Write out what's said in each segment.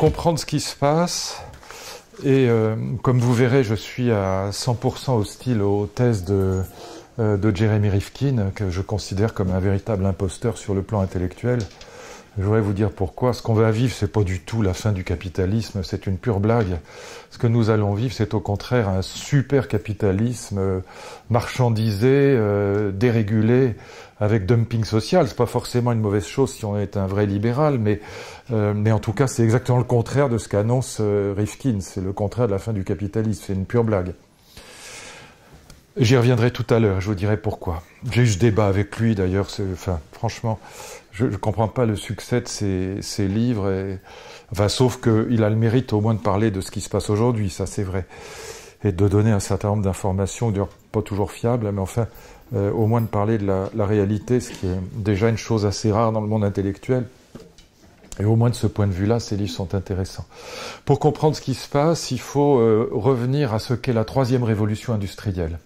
comprendre ce qui se passe, et comme vous verrez, je suis à 100% hostile aux thèses de Jeremy Rifkin, que je considère comme un véritable imposteur sur le plan intellectuel. Je voudrais vous dire pourquoi. Ce qu'on va vivre, c'est pas du tout la fin du capitalisme, c'est une pure blague. Ce que nous allons vivre, c'est au contraire un super capitalisme marchandisé, dérégulé, avec dumping social. C'est pas forcément une mauvaise chose si on est un vrai libéral, mais en tout cas, c'est exactement le contraire de ce qu'annonce Rifkin. C'est le contraire de la fin du capitalisme. C'est une pure blague. J'y reviendrai tout à l'heure, je vous dirai pourquoi. J'ai eu ce débat avec lui d'ailleurs, franchement, je ne comprends pas le succès de ses livres, sauf qu'il a le mérite au moins de parler de ce qui se passe aujourd'hui, ça c'est vrai, et de donner un certain nombre d'informations, d'ailleurs pas toujours fiables, mais enfin, au moins de parler de la réalité, ce qui est déjà une chose assez rare dans le monde intellectuel. Et au moins de ce point de vue-là, ces livres sont intéressants. Pour comprendre ce qui se passe, il faut revenir à ce qu'est la troisième révolution industrielle.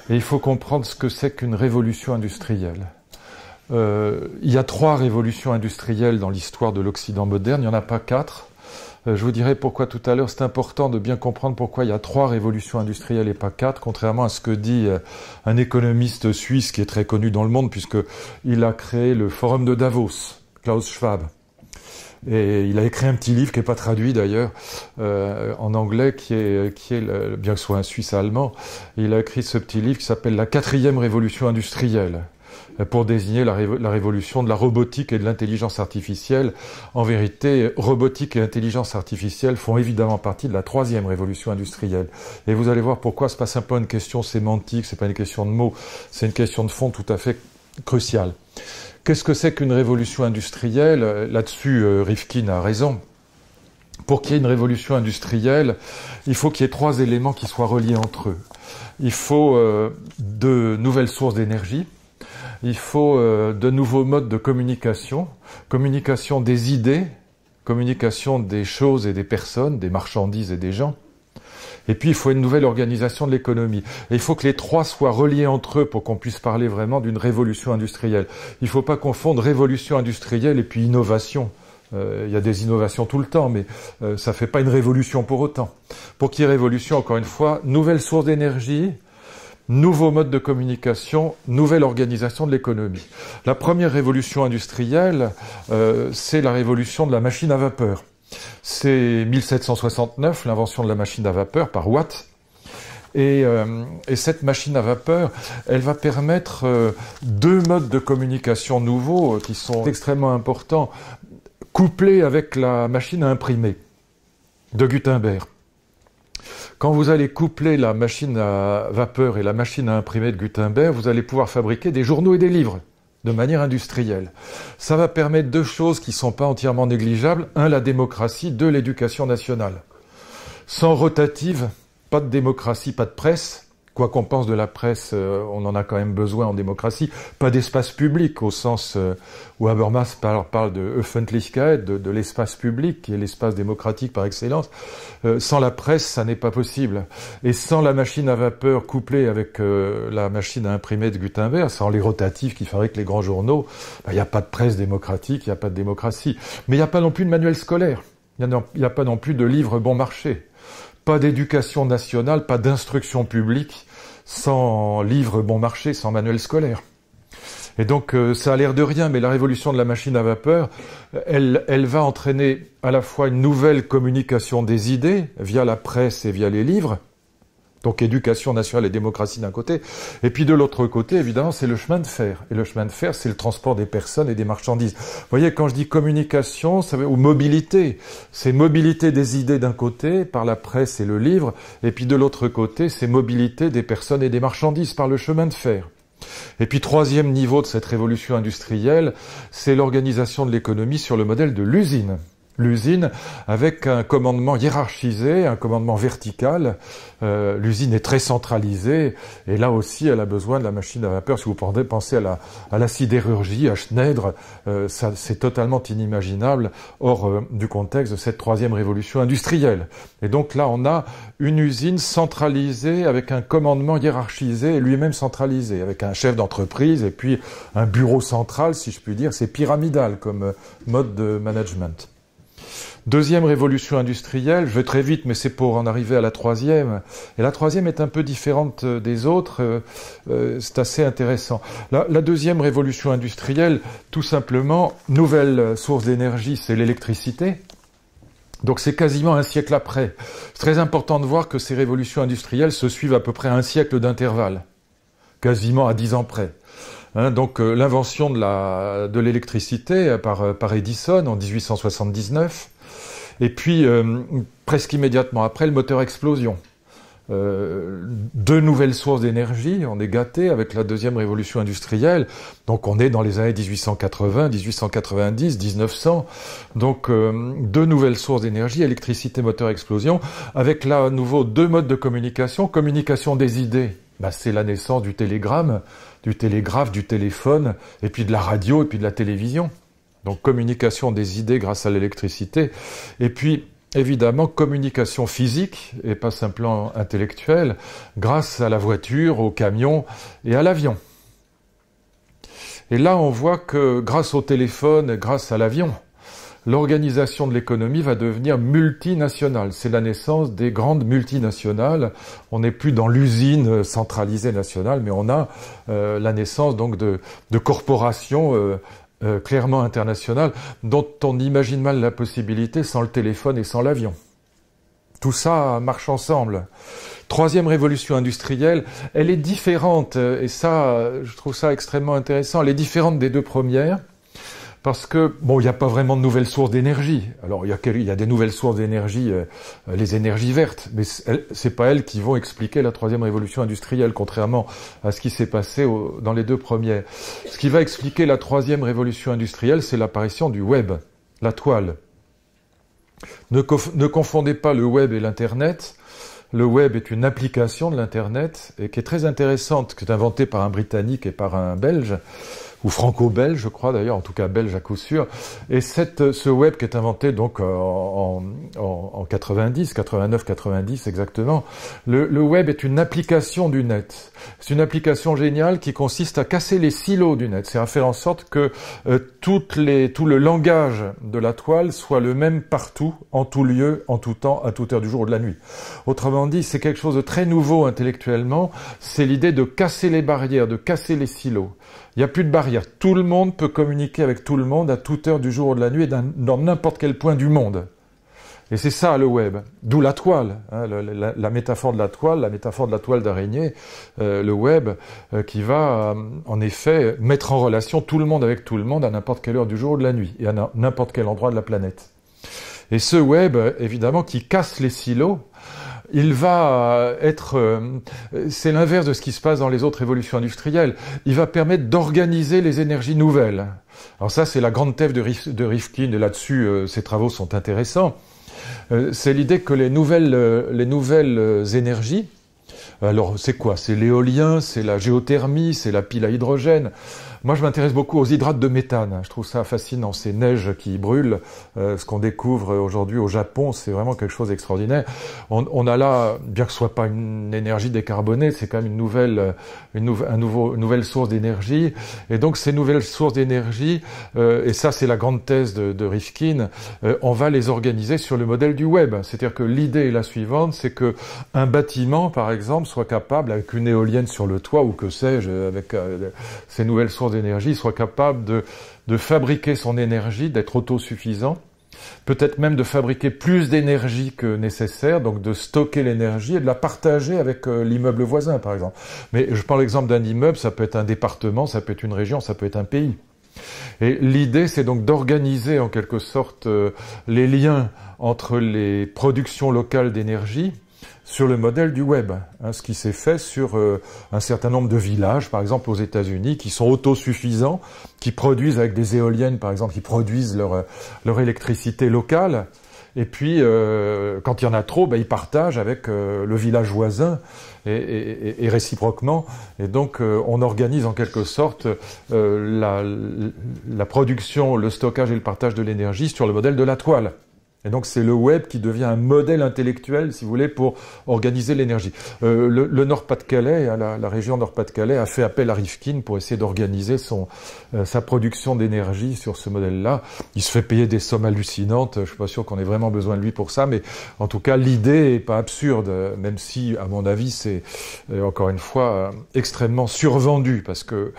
Et il faut comprendre ce que c'est qu'une révolution industrielle. Il y a 3 révolutions industrielles dans l'histoire de l'Occident moderne, il n'y en a pas 4. Je vous dirai pourquoi tout à l'heure. C'est important de bien comprendre pourquoi il y a 3 révolutions industrielles et pas 4, contrairement à ce que dit un économiste suisse qui est très connu dans le monde, puisqu'il a créé le Forum de Davos, Klaus Schwab. Et il a écrit un petit livre qui n'est pas traduit d'ailleurs en anglais, bien que ce soit un Suisse allemand. Il a écrit ce petit livre qui s'appelle La 4e révolution industrielle, pour désigner la révolution de la robotique et de l'intelligence artificielle. En vérité, robotique et intelligence artificielle font évidemment partie de la 3e révolution industrielle. Et vous allez voir pourquoi c'est pas simplement une question sémantique, c'est pas une question de mots, c'est une question de fond tout à fait cruciale. Qu'est-ce que c'est qu'une révolution industrielle? Là-dessus, Rifkin a raison. Pour qu'il y ait une révolution industrielle, il faut qu'il y ait 3 éléments qui soient reliés entre eux. Il faut de nouvelles sources d'énergie, il faut de nouveaux modes de communication, communication des idées, communication des choses et des personnes, des marchandises et des gens. Et puis, il faut une nouvelle organisation de l'économie. Et il faut que les 3 soient reliés entre eux pour qu'on puisse parler vraiment d'une révolution industrielle. Il ne faut pas confondre révolution industrielle et puis innovation. Il y a des innovations tout le temps, mais ça ne fait pas une révolution pour autant. Pour qu'il y ait révolution, encore une fois, nouvelle source d'énergie, nouveaux modes de communication, nouvelle organisation de l'économie. La première révolution industrielle, c'est la révolution de la machine à vapeur. C'est 1769, l'invention de la machine à vapeur par Watt. Et cette machine à vapeur, elle va permettre 2 modes de communication nouveaux qui sont extrêmement importants, couplés avec la machine à imprimer de Gutenberg. Quand vous allez coupler la machine à vapeur et la machine à imprimer de Gutenberg, vous allez pouvoir fabriquer des journaux et des livres de manière industrielle. Ça va permettre 2 choses qui ne sont pas entièrement négligeables. 1, la démocratie. 2, l'éducation nationale. Sans rotative, pas de démocratie, pas de presse. Quoi qu'on pense de la presse, on en a quand même besoin en démocratie. Pas d'espace public, au sens où Habermas parle de Öffentlichkeit, de l'espace public, qui est l'espace démocratique par excellence. Sans la presse, ça n'est pas possible. Et sans la machine à vapeur couplée avec la machine à imprimer de Gutenberg, sans les rotatifs qui fabriquent les grands journaux, il n'y a pas de presse démocratique, il n'y a pas de démocratie. Mais il n'y a pas non plus de manuel scolaire. Il n'y a pas non plus de livres bon marché. Pas d'éducation nationale, pas d'instruction publique sans livre bon marché, sans manuel scolaire. Et donc ça a l'air de rien, mais la révolution de la machine à vapeur, elle va entraîner à la fois une nouvelle communication des idées via la presse et via les livres, donc éducation nationale et démocratie d'un côté, et puis de l'autre côté, évidemment, c'est le chemin de fer. Et le chemin de fer, c'est le transport des personnes et des marchandises. Vous voyez, quand je dis communication ou mobilité, c'est mobilité des idées d'un côté, par la presse et le livre, et puis de l'autre côté, c'est mobilité des personnes et des marchandises par le chemin de fer. Et puis 3e niveau de cette révolution industrielle, c'est l'organisation de l'économie sur le modèle de l'usine. L'usine avec un commandement hiérarchisé, un commandement vertical. L'usine est très centralisée et là aussi elle a besoin de la machine à vapeur. Si vous pensez à la sidérurgie, à Schneider, c'est totalement inimaginable hors du contexte de cette 3e révolution industrielle. Et donc là on a une usine centralisée avec un commandement hiérarchisé et lui-même centralisé, avec un chef d'entreprise et puis un bureau central, si je puis dire. C'est pyramidal comme mode de management. Deuxième révolution industrielle, je vais très vite, mais c'est pour en arriver à la troisième. Et la troisième est un peu différente des autres, c'est assez intéressant. La deuxième révolution industrielle, tout simplement, nouvelle source d'énergie, c'est l'électricité. Donc c'est quasiment un siècle après. C'est très important de voir que ces révolutions industrielles se suivent à peu près à un siècle d'intervalle, quasiment à 10 ans près. Donc l'invention de l'électricité par Edison en 1879, et puis presque immédiatement après le moteur explosion. Deux nouvelles sources d'énergie, on est gâté avec la deuxième révolution industrielle, donc on est dans les années 1880, 1890, 1900, donc deux nouvelles sources d'énergie, électricité, moteur, explosion, avec là à nouveau deux modes de communication, communication des idées, c'est la naissance du télégramme, du télégraphe, du téléphone, et puis de la radio, et puis de la télévision, donc communication des idées grâce à l'électricité, et puis évidemment, communication physique, et pas simplement intellectuelle, grâce à la voiture, au camion et à l'avion. Et là, on voit que grâce au téléphone, grâce à l'avion, l'organisation de l'économie va devenir multinationale. C'est la naissance des grandes multinationales. On n'est plus dans l'usine centralisée nationale, mais on a la naissance donc de corporations clairement internationale, dont on imagine mal la possibilité sans le téléphone et sans l'avion. Tout ça marche ensemble. Troisième révolution industrielle, elle est différente, et ça, je trouve ça extrêmement intéressant, elle est différente des deux premières, parce que, il n'y a pas vraiment de nouvelles sources d'énergie. Alors, il y a des nouvelles sources d'énergie, les énergies vertes, mais c'est pas elles qui vont expliquer la troisième révolution industrielle, contrairement à ce qui s'est passé dans les deux premières. Ce qui va expliquer la troisième révolution industrielle, c'est l'apparition du web, la toile. Ne confondez pas le web et l'Internet. Le web est une application de l'Internet, et qui est très intéressante, qui est inventée par un Britannique et par un Belge, ou franco-belge, je crois d'ailleurs, en tout cas belge à coup sûr. Et ce web qui est inventé donc en 90, 89, 90 exactement, le web est une application du net. C'est une application géniale qui consiste à casser les silos du net, c'est à faire en sorte que tout le langage de la toile soit le même partout, en tout lieu, en tout temps, à toute heure du jour ou de la nuit. Autrement dit, c'est quelque chose de très nouveau intellectuellement, c'est l'idée de casser les barrières, de casser les silos. Il n'y a plus de barrière. Tout le monde peut communiquer avec tout le monde à toute heure du jour ou de la nuit et dans n'importe quel point du monde. Et c'est ça le web. D'où la toile, la métaphore de la toile, la métaphore de la toile d'araignée, le web qui va en effet mettre en relation tout le monde avec tout le monde à n'importe quelle heure du jour ou de la nuit et à n'importe quel endroit de la planète. Et ce web, évidemment, qui casse les silos, il va être, c'est l'inverse de ce qui se passe dans les autres révolutions industrielles, il va permettre d'organiser les énergies nouvelles. Alors ça, c'est la grande thèse de Rifkin, et là-dessus, ses travaux sont intéressants. C'est l'idée que les nouvelles énergies, alors c'est quoi? C'est l'éolien, c'est la géothermie, c'est la pile à hydrogène. Moi, je m'intéresse beaucoup aux hydrates de méthane. Je trouve ça fascinant, ces neiges qui brûlent. Ce qu'on découvre aujourd'hui au Japon, c'est vraiment quelque chose d'extraordinaire. On a là, bien que ce soit pas une énergie décarbonée, c'est quand même une nouvelle source d'énergie. Et donc, ces nouvelles sources d'énergie, et ça, c'est la grande thèse de Rifkin, on va les organiser sur le modèle du web. C'est-à-dire que l'idée est la suivante, c'est que un bâtiment, par exemple, soit capable, avec une éolienne sur le toit, ou que sais-je, avec ces nouvelles sources d'énergie, soit capable de fabriquer son énergie, d'être autosuffisant, peut-être même de fabriquer plus d'énergie que nécessaire, donc de stocker l'énergie et de la partager avec l'immeuble voisin, par exemple. Mais je prends l'exemple d'un immeuble, ça peut être un département, ça peut être une région, ça peut être un pays. Et l'idée, c'est donc d'organiser en quelque sorte les liens entre les productions locales d'énergie sur le modèle du web, ce qui s'est fait sur un certain nombre de villages, par exemple aux États-Unis, qui sont autosuffisants, qui produisent avec des éoliennes, par exemple, qui produisent leur électricité locale, et puis quand il y en a trop, ils partagent avec le village voisin, et réciproquement, et donc on organise en quelque sorte la production, le stockage et le partage de l'énergie sur le modèle de la toile. Et donc c'est le web qui devient un modèle intellectuel, si vous voulez, pour organiser l'énergie. Le Nord-Pas-de-Calais, la région Nord-Pas-de-Calais a fait appel à Rifkin pour essayer d'organiser sa production d'énergie sur ce modèle-là. Il se fait payer des sommes hallucinantes, je suis pas sûr qu'on ait vraiment besoin de lui pour ça, mais en tout cas l'idée est pas absurde, même si, à mon avis, c'est encore une fois extrêmement survendu, parce que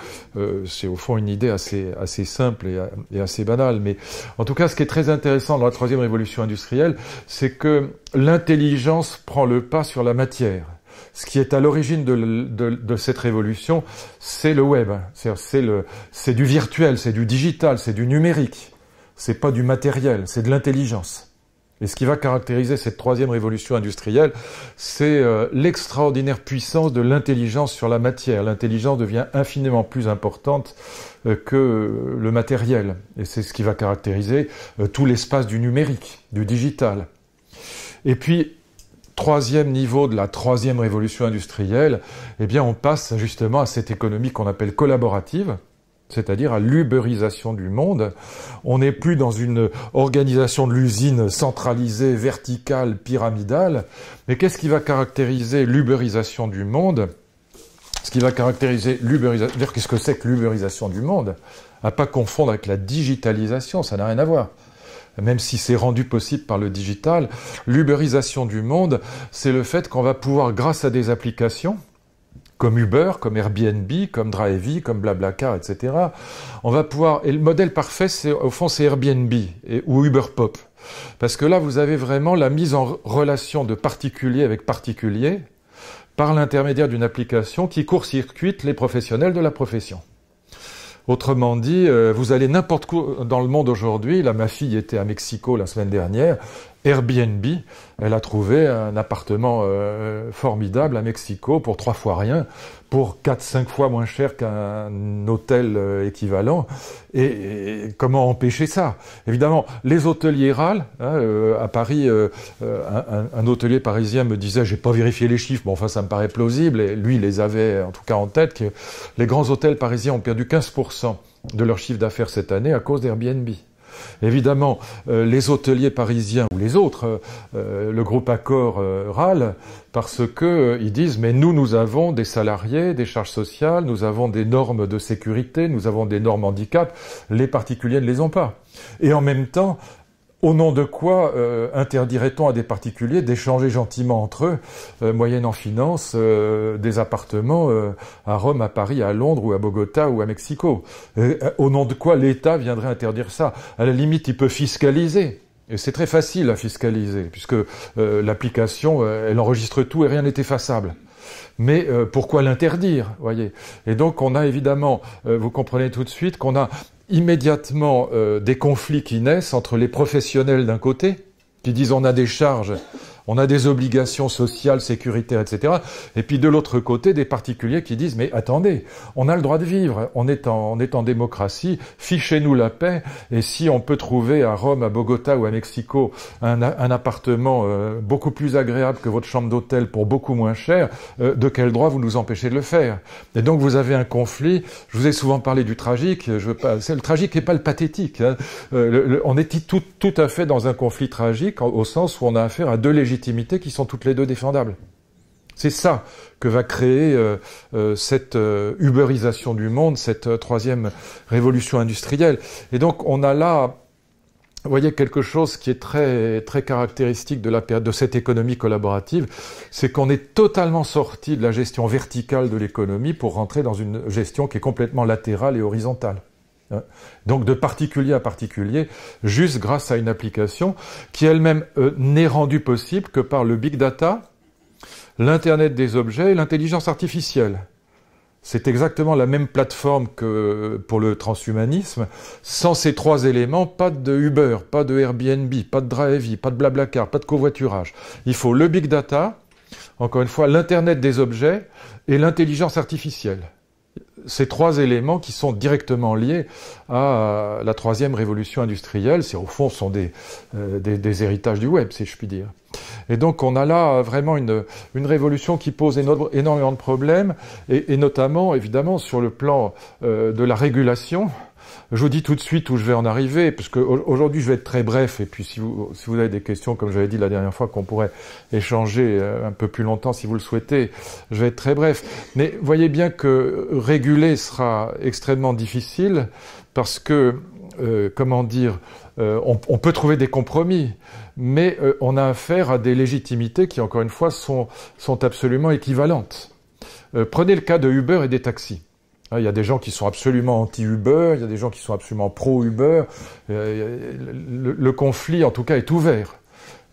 c'est au fond une idée assez simple et assez banale. Mais en tout cas, ce qui est très intéressant dans la troisième révolution industrielle, c'est que l'intelligence prend le pas sur la matière. Ce qui est à l'origine de cette révolution, c'est le web. C'est du virtuel, c'est du digital, c'est du numérique. C'est pas du matériel, c'est de l'intelligence. Et ce qui va caractériser cette troisième révolution industrielle, c'est l'extraordinaire puissance de l'intelligence sur la matière. L'intelligence devient infiniment plus importante que le matériel. Et c'est ce qui va caractériser tout l'espace du numérique, du digital. Et puis, troisième niveau de la troisième révolution industrielle, eh bien, on passe justement à cette économie qu'on appelle collaborative, c'est-à-dire à l'uberisation du monde. On n'est plus dans une organisation de l'usine centralisée, verticale, pyramidale. Mais qu'est-ce qui va caractériser l'uberisation du monde? Ce qui va caractériser l'uberisation... Qu'est-ce que c'est que l'uberisation du monde? À pas confondre avec la digitalisation, ça n'a rien à voir. Même si c'est rendu possible par le digital, l'uberisation du monde, c'est le fait qu'on va pouvoir, grâce à des applications, comme Uber, comme Airbnb, comme Drivey, comme Blablacar, etc. On va pouvoir... Et le modèle parfait, au fond, c'est Airbnb ou Uberpop. Parce que là, vous avez vraiment la mise en relation de particulier avec particulier par l'intermédiaire d'une application qui court-circuite les professionnels de la profession. Autrement dit, vous allez n'importe où dans le monde aujourd'hui. Là, ma fille était à Mexico la semaine dernière. Airbnb, elle a trouvé un appartement formidable à Mexico pour 3 fois rien, pour 4-5 fois moins cher qu'un hôtel équivalent. Et comment empêcher ça? Évidemment, les hôteliers râlent. À Paris, un hôtelier parisien me disait, j'ai pas vérifié les chiffres, bon enfin ça me paraît plausible, et lui il les avait en tout cas en tête, que les grands hôtels parisiens ont perdu 15% de leur chiffre d'affaires cette année à cause d'Airbnb. Évidemment, les hôteliers parisiens ou les autres, le groupe Accor râle parce que ils disent mais nous avons des salariés, des charges sociales, nous avons des normes de sécurité, nous avons des normes handicap, les particuliers ne les ont pas. Et en même temps, au nom de quoi interdirait-on à des particuliers d'échanger gentiment entre eux, moyennant finance, des appartements à Rome, à Paris, à Londres, ou à Bogota, ou à Mexico? Au nom de quoi l'État viendrait interdire ça? À la limite, il peut fiscaliser. Et c'est très facile à fiscaliser, puisque l'application, elle enregistre tout et rien n'est effaçable. Mais pourquoi l'interdire, voyez? Et donc on a évidemment, vous comprenez tout de suite qu'on a immédiatement des conflits qui naissent entre les professionnels d'un côté, qui disent on a des charges, on a des obligations sociales, sécuritaires, etc. Et puis de l'autre côté, des particuliers qui disent mais attendez, on a le droit de vivre, on est en démocratie, fichez-nous la paix, et si on peut trouver à Rome, à Bogota ou à Mexico un appartement beaucoup plus agréable que votre chambre d'hôtel pour beaucoup moins cher, de quel droit vous nous empêchez de le faire? Et donc vous avez un conflit, je vous ai souvent parlé du tragique, c'est le tragique et pas le pathétique. Hein. On est tout à fait dans un conflit tragique, au sens où on a affaire à deux légitimités qui sont toutes les deux défendables. C'est ça que va créer cette uberisation du monde, cette troisième révolution industrielle. Et donc on a là, vous voyez, quelque chose qui est très, très caractéristique de cette économie collaborative, c'est qu'on est totalement sorti de la gestion verticale de l'économie pour rentrer dans une gestion qui est complètement latérale et horizontale. Donc de particulier à particulier, juste grâce à une application qui elle-même n'est rendue possible que par le big data, l'internet des objets et l'intelligence artificielle. C'est exactement la même plateforme que pour le transhumanisme. Sans ces trois éléments, pas de Uber, pas de Airbnb, pas de Drivey, pas de Blablacar, pas de covoiturage. Il faut le big data, encore une fois, l'internet des objets et l'intelligence artificielle. Ces trois éléments qui sont directement liés à la troisième révolution industrielle, c'est au fond sont des héritages du web, si je puis dire. Et donc on a là vraiment une révolution qui pose énormément de problèmes, et notamment évidemment sur le plan de la régulation. Je vous dis tout de suite où je vais en arriver, parce que aujourd'hui je vais être très bref, et puis si vous avez des questions, comme j'avais dit la dernière fois, qu'on pourrait échanger un peu plus longtemps si vous le souhaitez, je vais être très bref. Mais voyez bien que réguler sera extrêmement difficile, parce que, comment dire, on peut trouver des compromis, mais on a affaire à des légitimités qui, encore une fois, sont absolument équivalentes. Prenez le cas de Uber et des taxis. Il y a des gens qui sont absolument anti-Uber, il y a des gens qui sont absolument pro-Uber. Le conflit, en tout cas, est ouvert.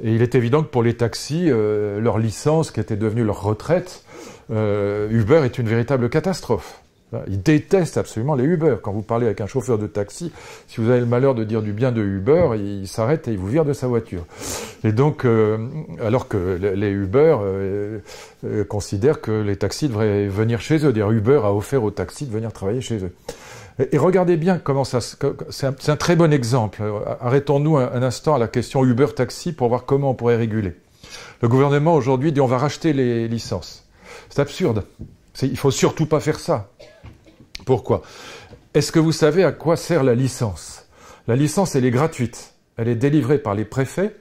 Et il est évident que pour les taxis, leur licence, qui était devenue leur retraite, Uber est une véritable catastrophe. Ils détestent absolument les Uber. Quand vous parlez avec un chauffeur de taxi, si vous avez le malheur de dire du bien de Uber, il s'arrête et il vous vire de sa voiture. Et donc, alors que les Uber considèrent que les taxis devraient venir chez eux. Dire Uber a offert aux taxis de venir travailler chez eux. Et regardez bien comment ça... C'est un très bon exemple. Arrêtons-nous un instant à la question Uber-taxi pour voir comment on pourrait réguler. Le gouvernement aujourd'hui dit on va racheter les licences. C'est absurde. Il faut surtout pas faire ça. Pourquoi? Est-ce que vous savez à quoi sert la licence? La licence, elle est gratuite. Elle est délivrée par les préfets.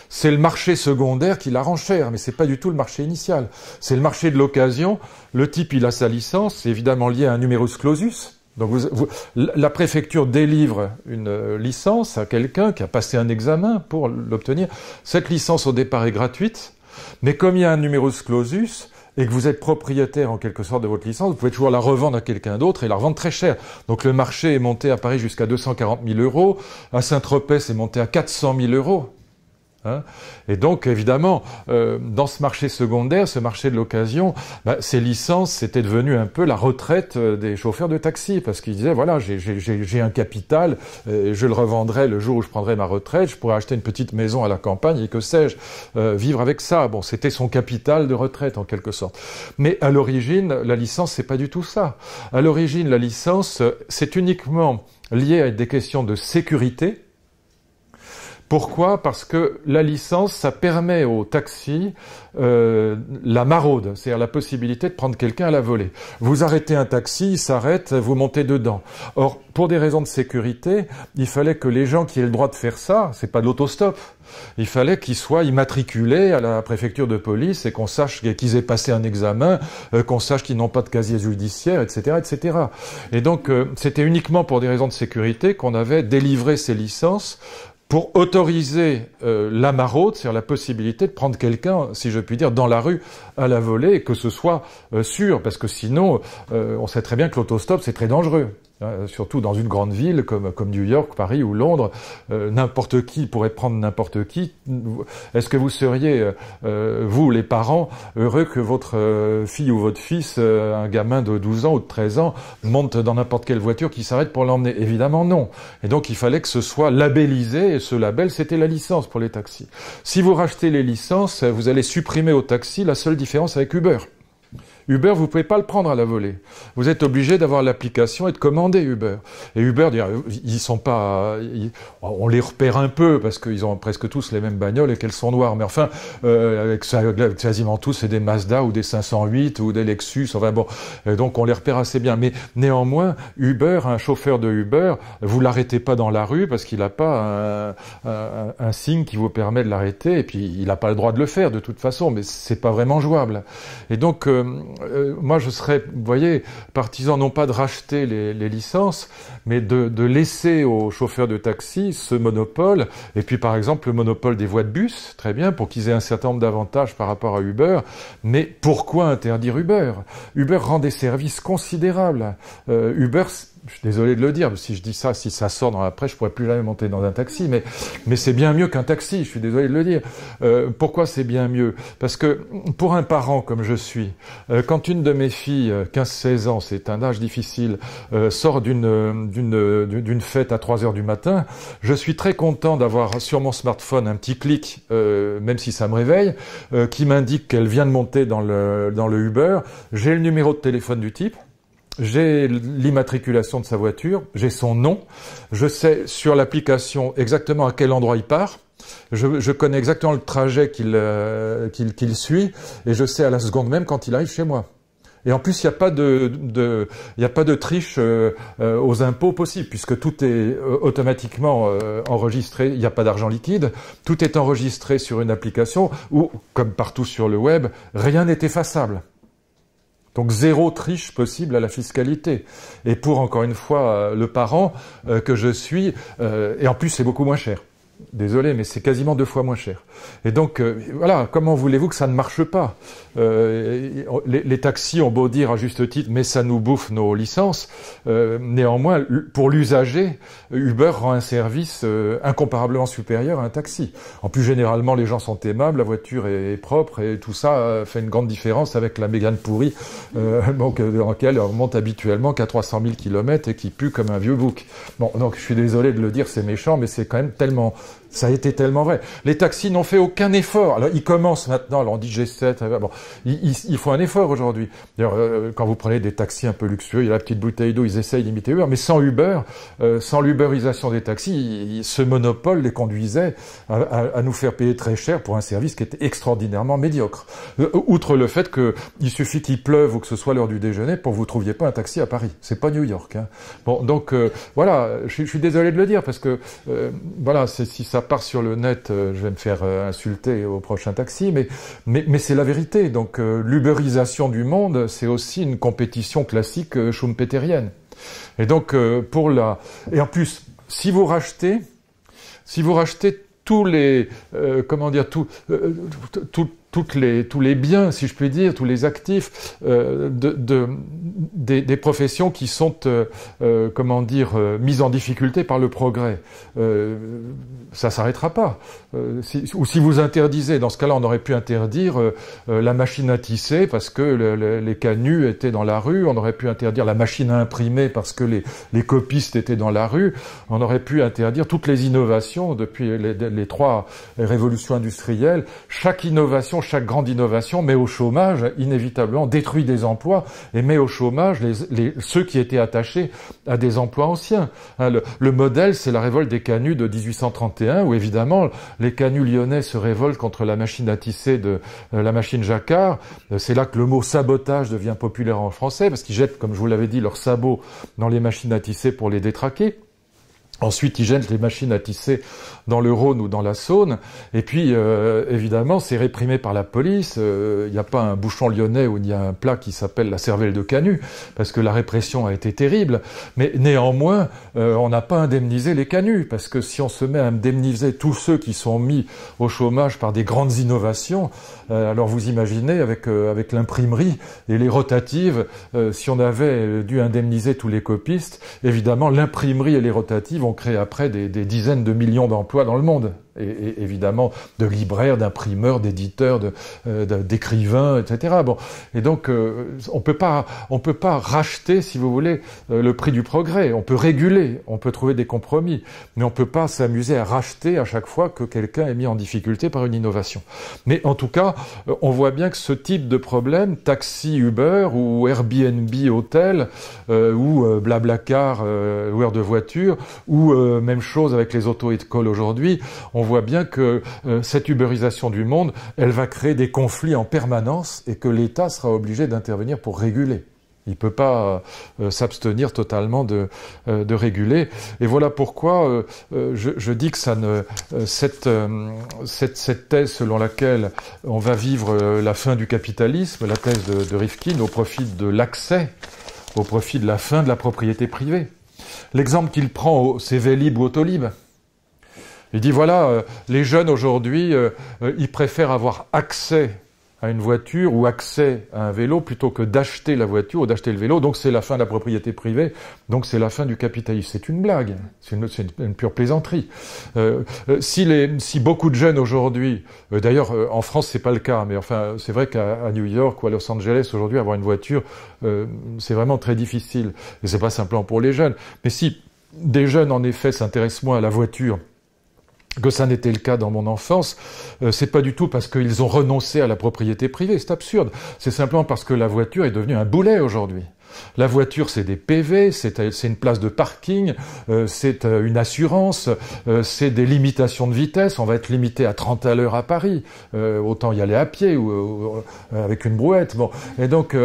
C'est le marché secondaire qui la rend chère, mais c'est pas du tout le marché initial. C'est le marché de l'occasion. Le type, il a sa licence, c'est évidemment lié à un numerus clausus. Donc la préfecture délivre une licence à quelqu'un qui a passé un examen pour l'obtenir. Cette licence, au départ, est gratuite, mais comme il y a un numerus clausus, et que vous êtes propriétaire en quelque sorte de votre licence, vous pouvez toujours la revendre à quelqu'un d'autre et la revendre très cher. Donc le marché est monté à Paris jusqu'à 240 000 €, à Saint-Tropez c'est monté à 400 000 €. Hein, et donc évidemment, dans ce marché secondaire, ce marché de l'occasion, ces licences, c'était devenu un peu la retraite des chauffeurs de taxi, parce qu'ils disaient voilà, j'ai un capital, je le revendrai le jour où je prendrai ma retraite, je pourrais acheter une petite maison à la campagne et que sais-je, vivre avec ça. Bon, c'était son capital de retraite en quelque sorte. Mais à l'origine, la licence, c'est pas du tout ça. À l'origine, la licence, c'est uniquement lié à des questions de sécurité. Pourquoi? Parce que la licence, ça permet au taxi la maraude, c'est-à-dire la possibilité de prendre quelqu'un à la volée. Vous arrêtez un taxi, il s'arrête, vous montez dedans. Or, pour des raisons de sécurité, il fallait que les gens qui aient le droit de faire ça, c'est pas de l'autostop, il fallait qu'ils soient immatriculés à la préfecture de police et qu'on sache qu'ils aient passé un examen, qu'on sache qu'ils n'ont pas de casier judiciaire, etc., etc. Et donc, c'était uniquement pour des raisons de sécurité qu'on avait délivré ces licences pour autoriser la maraude, c'est-à-dire la possibilité de prendre quelqu'un, si je puis dire, dans la rue à la volée, et que ce soit sûr, parce que sinon, on sait très bien que l'autostop, c'est très dangereux. Surtout dans une grande ville comme New York, Paris ou Londres, n'importe qui pourrait prendre n'importe qui. Est-ce que vous seriez, vous les parents, heureux que votre fille ou votre fils, un gamin de 12 ans ou de 13 ans, monte dans n'importe quelle voiture qui s'arrête pour l'emmener? Évidemment non. Et donc il fallait que ce soit labellisé, et ce label c'était la licence pour les taxis. Si vous rachetez les licences, vous allez supprimer au taxi la seule différence avec Uber. Uber, vous pouvez pas le prendre à la volée. Vous êtes obligé d'avoir l'application et de commander Uber. Et Uber, ils sont pas, on les repère un peu parce qu'ils ont presque tous les mêmes bagnoles et qu'elles sont noires. Mais enfin, avec quasiment tous, c'est des Mazda ou des 508 ou des Lexus. Enfin bon, donc on les repère assez bien. Mais néanmoins, Uber, un chauffeur de Uber, vous l'arrêtez pas dans la rue parce qu'il n'a pas un signe qui vous permet de l'arrêter. Et puis il n'a pas le droit de le faire de toute façon. Mais c'est pas vraiment jouable. Et donc moi je serais, vous voyez, partisan non pas de racheter les licences, mais de laisser aux chauffeurs de taxi ce monopole, et puis par exemple le monopole des voies de bus, très bien, pour qu'ils aient un certain nombre d'avantages par rapport à Uber, mais pourquoi interdire Uber? Uber rend des services considérables. Uber, je suis désolé de le dire, si je dis ça, si ça sort dans la presse, je pourrais plus jamais monter dans un taxi, mais c'est bien mieux qu'un taxi, je suis désolé de le dire. Pourquoi c'est bien mieux? Parce que pour un parent comme je suis, quand une de mes filles, 15-16 ans, c'est un âge difficile, sort d'une fête à 3 heures du matin, je suis très content d'avoir sur mon smartphone un petit clic, même si ça me réveille, qui m'indique qu'elle vient de monter dans le Uber. J'ai le numéro de téléphone du type, j'ai l'immatriculation de sa voiture, j'ai son nom, je sais sur l'application exactement à quel endroit il part, je connais exactement le trajet qu'il suit, et je sais à la seconde même quand il arrive chez moi. Et en plus, il n'y a pas il y a pas de triche aux impôts possible, puisque tout est automatiquement enregistré. Il n'y a pas d'argent liquide. Tout est enregistré sur une application où, comme partout sur le web, rien n'est effaçable. Donc zéro triche possible à la fiscalité. Et pour, encore une fois, le parent que je suis, et en plus c'est beaucoup moins cher. Désolé, mais c'est quasiment 2 fois moins cher. Et donc, voilà, comment voulez-vous que ça ne marche pas? Les taxis ont beau dire à juste titre, mais ça nous bouffe nos licences. Néanmoins, pour l'usager, Uber rend un service incomparablement supérieur à un taxi. En plus, généralement, les gens sont aimables, la voiture est propre, et tout ça fait une grande différence avec la Mégane pourrie, dans laquelle on monte habituellement qu'à 300 000 km et qui pue comme un vieux bouc. Bon, donc je suis désolé de le dire, c'est méchant, mais c'est quand même tellement... Ça a été tellement vrai. Les taxis n'ont fait aucun effort. Alors, ils commencent maintenant. Alors, on dit G7. Bon, ils font un effort aujourd'hui. D'ailleurs, quand vous prenez des taxis un peu luxueux, il y a la petite bouteille d'eau, ils essayent d'imiter Uber. Mais sans Uber, sans l'uberisation des taxis, ce monopole les conduisait à nous faire payer très cher pour un service qui était extraordinairement médiocre. Outre le fait qu'il suffit qu'il pleuve ou que ce soit l'heure du déjeuner pour que vous trouviez pas un taxi à Paris. C'est pas New York. Hein. Bon, donc, voilà. Je suis désolé de le dire parce que, voilà, si ça part sur le net, je vais me faire insulter au prochain taxi, mais c'est la vérité. Donc l'uberisation du monde, c'est aussi une compétition classique schumpeterienne. Et donc et en plus, si vous rachetez tous les tous les biens, si je puis dire, tous les actifs des professions qui sont, mises en difficulté par le progrès. Ça s'arrêtera pas. Ou si vous interdisez, dans ce cas-là, on aurait pu interdire la machine à tisser parce que les canuts étaient dans la rue. On aurait pu interdire la machine à imprimer parce que les copistes étaient dans la rue. On aurait pu interdire toutes les innovations depuis les 3 révolutions industrielles. Chaque innovation, chaque grande innovation met au chômage, inévitablement, détruit des emplois et met au chômage ceux qui étaient attachés à des emplois anciens. Le modèle, c'est la révolte des canuts de 1831, où évidemment, les canuts lyonnais se révoltent contre la machine à tisser de la machine Jacquard. C'est là que le mot sabotage devient populaire en français, parce qu'ils jettent, comme je vous l'avais dit, leurs sabots dans les machines à tisser pour les détraquer. Ensuite, ils jettent les machines à tisser dans le Rhône ou dans la Saône. Et puis, évidemment, c'est réprimé par la police. Il n'y a pas un bouchon lyonnais où il y a un plat qui s'appelle la cervelle de Canut, parce que la répression a été terrible. Mais néanmoins, on n'a pas indemnisé les canuts, parce que si on se met à indemniser tous ceux qui sont mis au chômage par des grandes innovations, alors vous imaginez, avec l'imprimerie et les rotatives, si on avait dû indemniser tous les copistes, évidemment, l'imprimerie et les rotatives ont créé après des dizaines de millions d'emplois dans le monde. Et évidemment de libraires, d'imprimeurs, d'éditeurs, d'écrivains, etc. Bon, et donc on peut pas racheter, si vous voulez, le prix du progrès. On peut réguler, on peut trouver des compromis, mais on peut pas s'amuser à racheter à chaque fois que quelqu'un est mis en difficulté par une innovation. Mais en tout cas, on voit bien que ce type de problème, taxi, Uber ou Airbnb, hôtel, ou Blablacar, loueur de voitures, ou même chose avec les auto-écoles aujourd'hui. On voit bien que cette uberisation du monde, elle va créer des conflits en permanence et que l'État sera obligé d'intervenir pour réguler. Il ne peut pas s'abstenir totalement de réguler. Et voilà pourquoi je dis que cette thèse selon laquelle on va vivre la fin du capitalisme, la thèse de Rifkin, au profit de l'accès, au profit de la fin de la propriété privée. L'exemple qu'il prend, c'est Vélib ou Autolib. Il dit voilà, les jeunes aujourd'hui, ils préfèrent avoir accès à une voiture ou accès à un vélo plutôt que d'acheter la voiture ou d'acheter le vélo. Donc c'est la fin de la propriété privée, donc c'est la fin du capitalisme. C'est une blague, c'est une pure plaisanterie. Si beaucoup de jeunes aujourd'hui, d'ailleurs en France c'est pas le cas, mais enfin c'est vrai qu'à New York ou à Los Angeles aujourd'hui avoir une voiture, c'est vraiment très difficile. Et c'est pas simplement pour les jeunes. Mais si des jeunes en effet s'intéressent moins à la voiture que ça n'était le cas dans mon enfance, c'est pas du tout parce qu'ils ont renoncé à la propriété privée, c'est absurde. C'est simplement parce que la voiture est devenue un boulet aujourd'hui. La voiture, c'est des PV, c'est une place de parking, c'est une assurance, c'est des limitations de vitesse. On va être limité à 30 à l'heure à Paris. Autant y aller à pied ou avec une brouette. Bon, et donc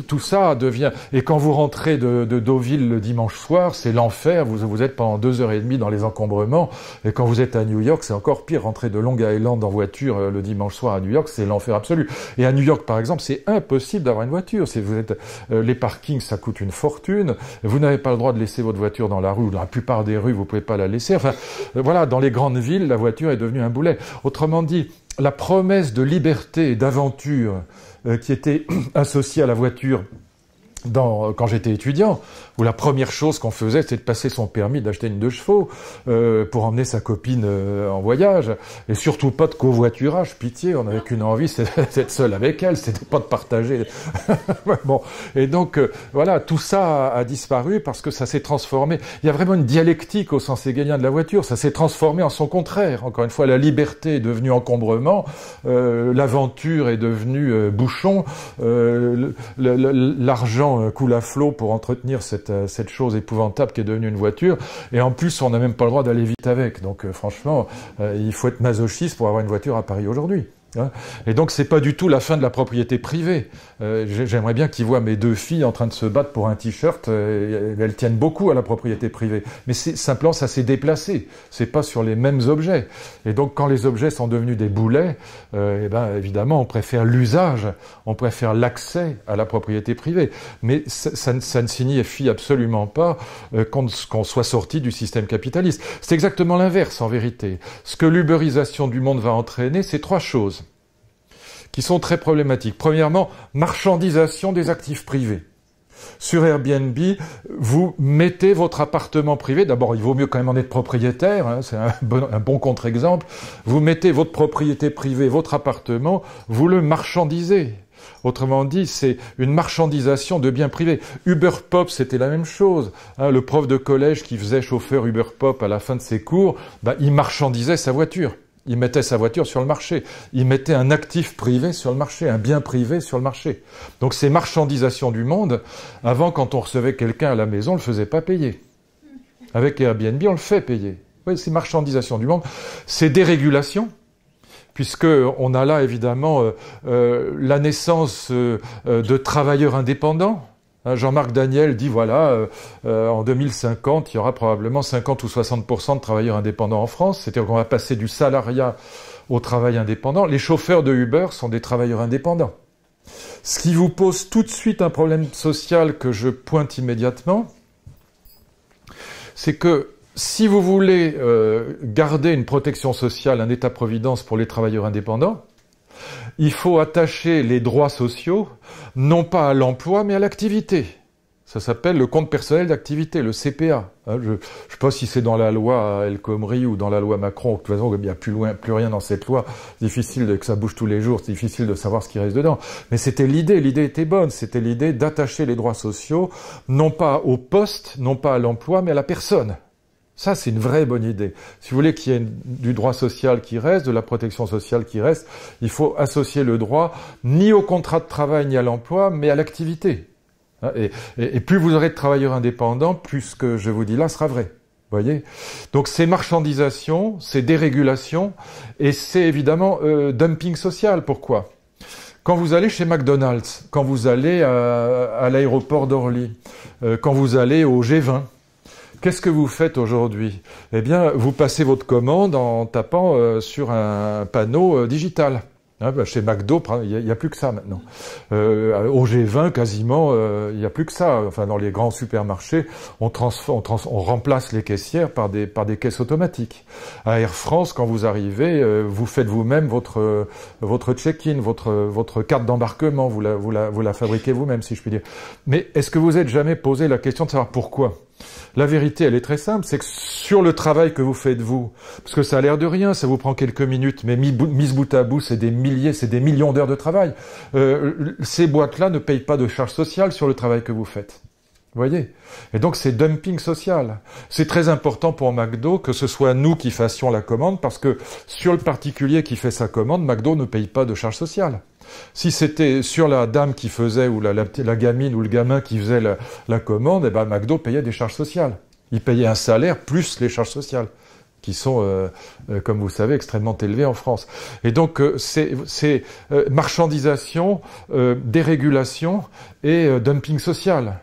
tout ça devient. Et quand vous rentrez de Deauville le dimanche soir, c'est l'enfer. Vous êtes pendant 2h30 dans les encombrements. Et quand vous êtes à New York, c'est encore pire. Rentrer de Long Island en voiture le dimanche soir à New York, c'est l'enfer absolu. Et à New York, par exemple, c'est impossible d'avoir une voiture. Si vous êtes les parkings, ça coûte une fortune. Vous n'avez pas le droit de laisser votre voiture dans la rue. Dans la plupart des rues, vous pouvez pas la laisser. Enfin, voilà, dans les grandes villes, la voiture est devenue un boulet. Autrement dit, la promesse de liberté et d'aventure qui était associée à la voiture quand j'étais étudiant, où la première chose qu'on faisait, c'était de passer son permis, d'acheter une 2 chevaux pour emmener sa copine en voyage, et surtout pas de covoiturage, pitié, on n'avait qu'une envie, c'était d'être seul avec elle, c'était pas de partager. Bon, et donc voilà, tout ça a disparu parce que ça s'est transformé. Il y a vraiment une dialectique au sens hegelien de la voiture, ça s'est transformé en son contraire. Encore une fois, la liberté est devenue encombrement, l'aventure est devenue bouchon, l'argent coule à flot pour entretenir cette chose épouvantable qui est devenue une voiture, et en plus on n'a même pas le droit d'aller vite avec, donc franchement il faut être masochiste pour avoir une voiture à Paris aujourd'hui. Et donc c'est pas du tout la fin de la propriété privée. J'aimerais bien qu'ils voient mes 2 filles en train de se battre pour un t-shirt. Elles tiennent beaucoup à la propriété privée, mais simplement ça s'est déplacé. C'est pas sur les mêmes objets. Et donc quand les objets sont devenus des boulets, eh ben évidemment on préfère l'usage, on préfère l'accès à la propriété privée. Mais ça ne signifie absolument pas qu'on soit sorti du système capitaliste. C'est exactement l'inverse en vérité. Ce que l'ubérisation du monde va entraîner, c'est 3 choses qui sont très problématiques. Premièrement, marchandisation des actifs privés. Sur Airbnb, vous mettez votre appartement privé, d'abord il vaut mieux quand même en être propriétaire, hein, c'est un bon contre-exemple, vous mettez votre propriété privée, votre appartement, vous le marchandisez. Autrement dit, c'est une marchandisation de biens privés. Uber Pop, c'était la même chose. Hein, le prof de collège qui faisait chauffeur Uber Pop à la fin de ses cours, il marchandisait sa voiture. Il mettait sa voiture sur le marché. Il mettait un actif privé sur le marché, un bien privé sur le marché. Donc ces marchandisations du monde, avant, quand on recevait quelqu'un à la maison, on ne le faisait pas payer. Avec Airbnb, on le fait payer. Oui, c'est marchandisation du monde. C'est dérégulation, puisque on a là évidemment la naissance de travailleurs indépendants. Jean-Marc Daniel dit, voilà, en 2050, il y aura probablement 50 ou 60% de travailleurs indépendants en France. C'est-à-dire qu'on va passer du salariat au travail indépendant. Les chauffeurs de Uber sont des travailleurs indépendants. Ce qui vous pose tout de suite un problème social que je pointe immédiatement, c'est que si vous voulez garder une protection sociale, un état-providence pour les travailleurs indépendants, il faut attacher les droits sociaux, non pas à l'emploi, mais à l'activité. Ça s'appelle le compte personnel d'activité, le CPA. Je ne sais pas si c'est dans la loi El Khomri ou dans la loi Macron. De toute façon, il n'y a plus rien dans cette loi. C'est difficile que ça bouge tous les jours. C'est difficile de savoir ce qui reste dedans. Mais c'était l'idée. L'idée était bonne. C'était l'idée d'attacher les droits sociaux, non pas au poste, non pas à l'emploi, mais à la personne. Ça, c'est une vraie bonne idée. Si vous voulez qu'il y ait du droit social qui reste, de la protection sociale qui reste, il faut associer le droit ni au contrat de travail ni à l'emploi, mais à l'activité. Et plus vous aurez de travailleurs indépendants, plus ce que je vous dis là sera vrai. Voyez ? Donc c'est marchandisation, c'est dérégulation, et c'est évidemment dumping social. Pourquoi ? Quand vous allez chez McDonald's, quand vous allez à l'aéroport d'Orly, quand vous allez au G20, qu'est-ce que vous faites aujourd'hui ? Eh bien, vous passez votre commande en tapant sur un panneau digital. Chez McDo, il n'y a plus que ça maintenant. Au G20, quasiment, il n'y a plus que ça. Enfin, dans les grands supermarchés, on remplace les caissières par des caisses automatiques. À Air France, quand vous arrivez, vous faites vous-même votre check-in, votre carte d'embarquement, vous la fabriquez vous-même, si je puis dire. Mais est-ce que vous êtes jamais posé la question de savoir pourquoi ? La vérité, elle est très simple, c'est que sur le travail que vous faites vous, parce que ça a l'air de rien, ça vous prend quelques minutes, mais mis bout à bout, c'est des milliers, c'est des millions d'heures de travail. Ces boîtes-là ne payent pas de charges sociales sur le travail que vous faites. Vous voyez? Et donc c'est dumping social. C'est très important pour McDo que ce soit nous qui fassions la commande, parce que sur le particulier qui fait sa commande, McDo ne paye pas de charges sociales. Si c'était sur la dame qui faisait, ou la gamine ou le gamin qui faisait la commande, eh ben McDo payait des charges sociales. Il payait un salaire plus les charges sociales, qui sont, comme vous le savez, extrêmement élevées en France. Et donc c'est marchandisation, dérégulation et dumping social.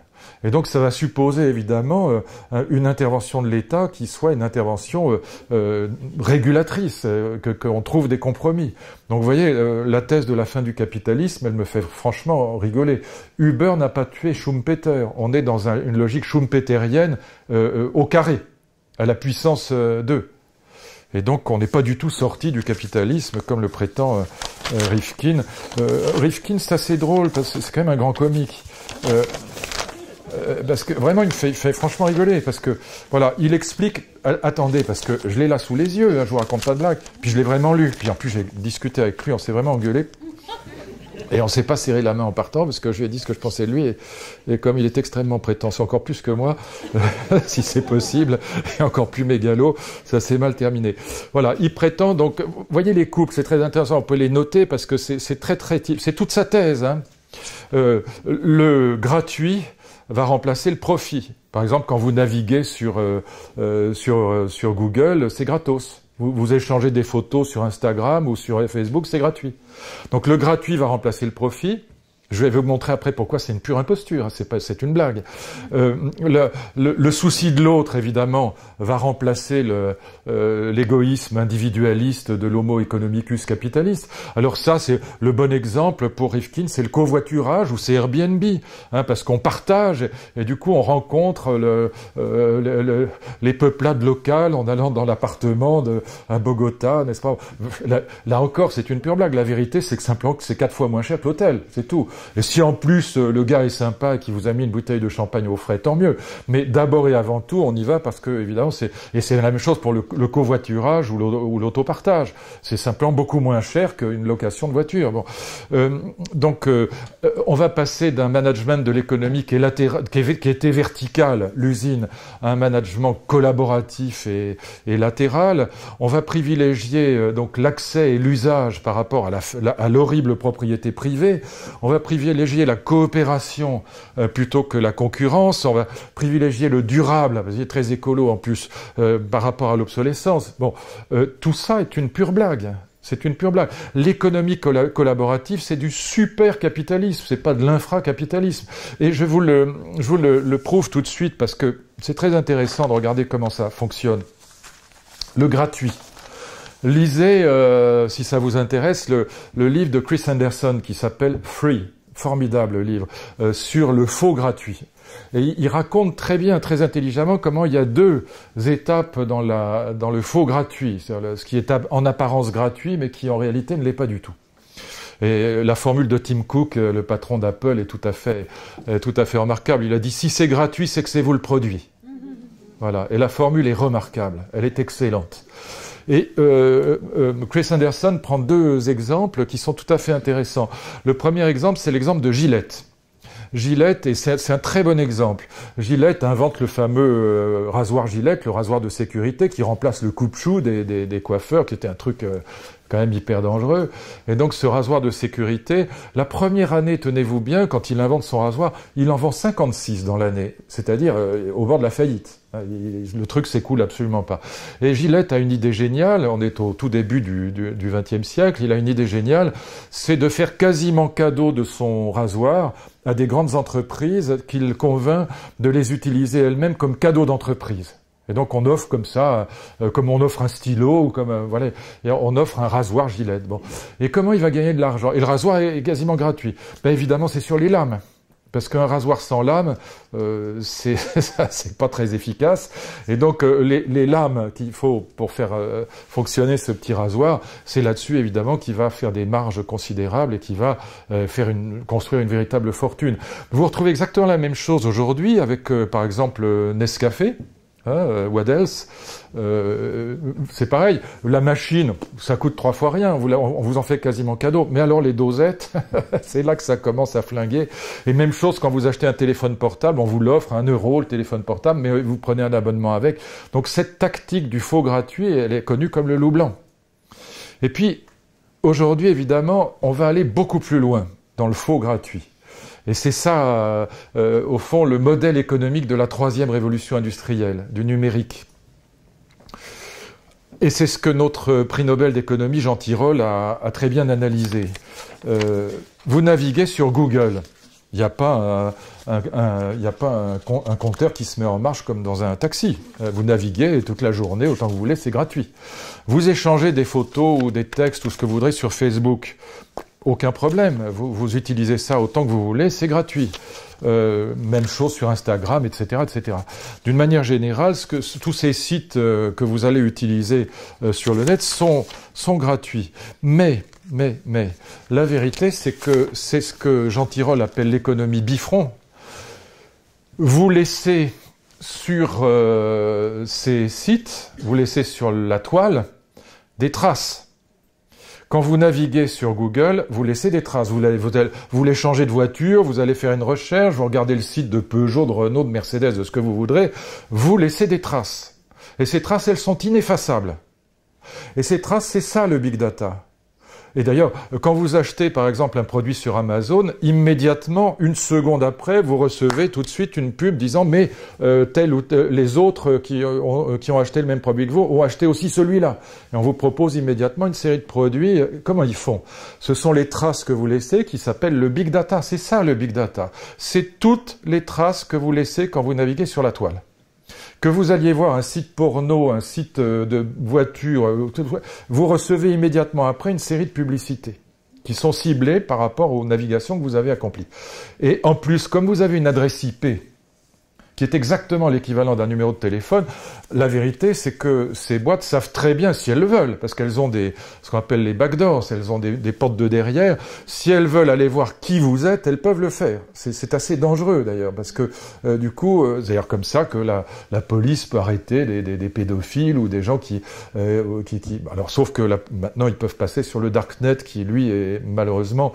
Et donc ça va supposer évidemment une intervention de l'État qui soit une intervention régulatrice, qu'on trouve des compromis. Donc vous voyez, la thèse de la fin du capitalisme, elle me fait franchement rigoler. Uber n'a pas tué Schumpeter. On est dans une logique schumpeterienne au carré, à la puissance 2. Et donc on n'est pas du tout sorti du capitalisme comme le prétend Rifkin. Rifkin, c'est assez drôle parce que c'est quand même un grand comique. Parce que vraiment, il me fait franchement rigoler, parce que, voilà, il explique, attendez, parce que je l'ai là sous les yeux, là, je vous raconte pas de blague, puis je l'ai vraiment lu, puis en plus j'ai discuté avec lui, on s'est vraiment engueulé, et on s'est pas serré la main en partant, parce que je lui ai dit ce que je pensais de lui, et comme il est extrêmement prétentieux, encore plus que moi, si c'est possible, et encore plus mégalo, ça s'est mal terminé. Voilà, il prétend, donc, vous voyez les couples, c'est très intéressant, on peut les noter, parce que c'est très, c'est toute sa thèse, hein. Le gratuit va remplacer le profit. Par exemple, quand vous naviguez sur Google, c'est gratos. Vous échangez des photos sur Instagram ou sur Facebook, c'est gratuit. Donc le gratuit va remplacer le profit. Je vais vous montrer après pourquoi c'est une pure imposture, hein, c'est une blague. Le souci de l'autre, évidemment, va remplacer l'égoïsme individualiste de l'homo economicus capitaliste. Alors ça, c'est le bon exemple pour Rifkin, c'est le covoiturage ou c'est Airbnb, hein, parce qu'on partage et du coup on rencontre les peuplades locales en allant dans l'appartement à Bogota, n'est-ce pas? Là encore, c'est une pure blague. La vérité, c'est que simplement que c'est 4 fois moins cher que l'hôtel, c'est tout. Et si en plus le gars est sympa et qu'il vous a mis une bouteille de champagne au frais, tant mieux. Mais d'abord et avant tout, on y va parce que évidemment c'est la même chose pour le covoiturage ou l'autopartage. C'est simplement beaucoup moins cher qu'une location de voiture. Bon, donc on va passer d'un management de l'économie qui était vertical, l'usine, à un management collaboratif et latéral. On va privilégier donc l'accès et l'usage par rapport à l'horrible propriété privée. On va privilégier la coopération plutôt que la concurrence. On va privilégier le durable, vous voyez, très écolo en plus, par rapport à l'obsolescence. Bon, tout ça est une pure blague. C'est une pure blague. L'économie collaborative, c'est du super capitalisme, c'est pas de l'infracapitalisme. Et je vous le prouve tout de suite parce que c'est très intéressant de regarder comment ça fonctionne. Le gratuit. Lisez, si ça vous intéresse, le livre de Chris Anderson qui s'appelle Free, formidable livre, sur le faux gratuit. Et il raconte très bien, très intelligemment comment il y a 2 étapes dans le faux gratuit, ce qui est en apparence gratuit mais qui en réalité ne l'est pas du tout. Et la formule de Tim Cook, le patron d'Apple, est tout à fait remarquable. Il a dit « si c'est gratuit, c'est que c'est vous le produit ». Voilà. Et la formule est remarquable, elle est excellente. Et Chris Anderson prend 2 exemples qui sont tout à fait intéressants. Le premier exemple, c'est l'exemple de Gillette. Gillette, et c'est un très bon exemple. Gillette invente le fameux rasoir Gillette, le rasoir de sécurité qui remplace le coupe-chou des coiffeurs, qui était un truc quand même hyper dangereux. Et donc ce rasoir de sécurité, la première année, tenez-vous bien, quand il invente son rasoir, il en vend 56 dans l'année, c'est-à-dire au bord de la faillite. Le truc s'écoule absolument pas. Et Gillette a une idée géniale, on est au tout début du XXe siècle, il a une idée géniale, c'est de faire quasiment cadeau de son rasoir à des grandes entreprises qu'il convainc de les utiliser elles-mêmes comme cadeau d'entreprise. Et donc on offre comme ça, comme on offre un stylo, ou comme voilà, et on offre un rasoir Gillette. Bon. Et comment il va gagner de l'argent? Et le rasoir est quasiment gratuit. Ben évidemment, c'est sur les lames. Parce qu'un rasoir sans lame, c'est pas très efficace. Et donc les lames qu'il faut pour faire fonctionner ce petit rasoir, c'est là-dessus évidemment qu'il va faire des marges considérables et qui va construire une véritable fortune. Vous retrouvez exactement la même chose aujourd'hui avec par exemple Nescafé. What else? C'est pareil, la machine, ça coûte 3 fois rien, on vous en fait quasiment cadeau. Mais alors les dosettes, c'est là que ça commence à flinguer. Et même chose quand vous achetez un téléphone portable, on vous l'offre, 1 euro le téléphone portable, mais vous prenez un abonnement avec. Donc cette tactique du faux gratuit, elle est connue comme le loup blanc. Et puis, aujourd'hui, évidemment, on va aller beaucoup plus loin dans le faux gratuit. Et c'est ça, au fond, le modèle économique de la 3e révolution industrielle, du numérique. Et c'est ce que notre prix Nobel d'économie, Jean Tirole, a très bien analysé. Vous naviguez sur Google. Il n'y a pas un compteur qui se met en marche comme dans un taxi. Vous naviguez toute la journée, autant que vous voulez, c'est gratuit. Vous échangez des photos ou des textes ou ce que vous voudrez sur Facebook. Aucun problème, vous utilisez ça autant que vous voulez, c'est gratuit. Même chose sur Instagram, etc., etc. D'une manière générale, tous ces sites que vous allez utiliser sur le net sont gratuits. Mais, la vérité, c'est que c'est ce que Jean Tirole appelle l'économie bifront. Vous laissez sur ces sites, vous laissez sur la toile des traces. Quand vous naviguez sur Google, vous laissez des traces. Vous voulez changer de voiture, vous allez faire une recherche, vous regardez le site de Peugeot, de Renault, de Mercedes, de ce que vous voudrez, vous laissez des traces. Et ces traces, elles sont ineffaçables. Et ces traces, c'est ça le big data. Et d'ailleurs, quand vous achetez par exemple un produit sur Amazon, immédiatement, 1 seconde après, vous recevez tout de suite une pub disant mais tel ou tel, les autres qui ont acheté le même produit que vous ont acheté aussi celui-là. Et on vous propose immédiatement une série de produits. Comment ils font? Ce sont les traces que vous laissez qui s'appellent le big data. C'est ça le big data. C'est toutes les traces que vous laissez quand vous naviguez sur la toile. Que vous alliez voir un site porno, un site de voiture, vous recevez immédiatement après une série de publicités qui sont ciblées par rapport aux navigations que vous avez accomplies. Et en plus, comme vous avez une adresse IP qui est exactement l'équivalent d'un numéro de téléphone, la vérité, c'est que ces boîtes savent très bien, si elles le veulent, parce qu'elles ont ce qu'on appelle les backdoors, elles ont des portes de derrière, si elles veulent aller voir qui vous êtes, elles peuvent le faire. C'est assez dangereux d'ailleurs, parce que du coup, c'est d'ailleurs comme ça que la police peut arrêter des pédophiles ou des gens qui alors sauf que maintenant ils peuvent passer sur le darknet qui lui est malheureusement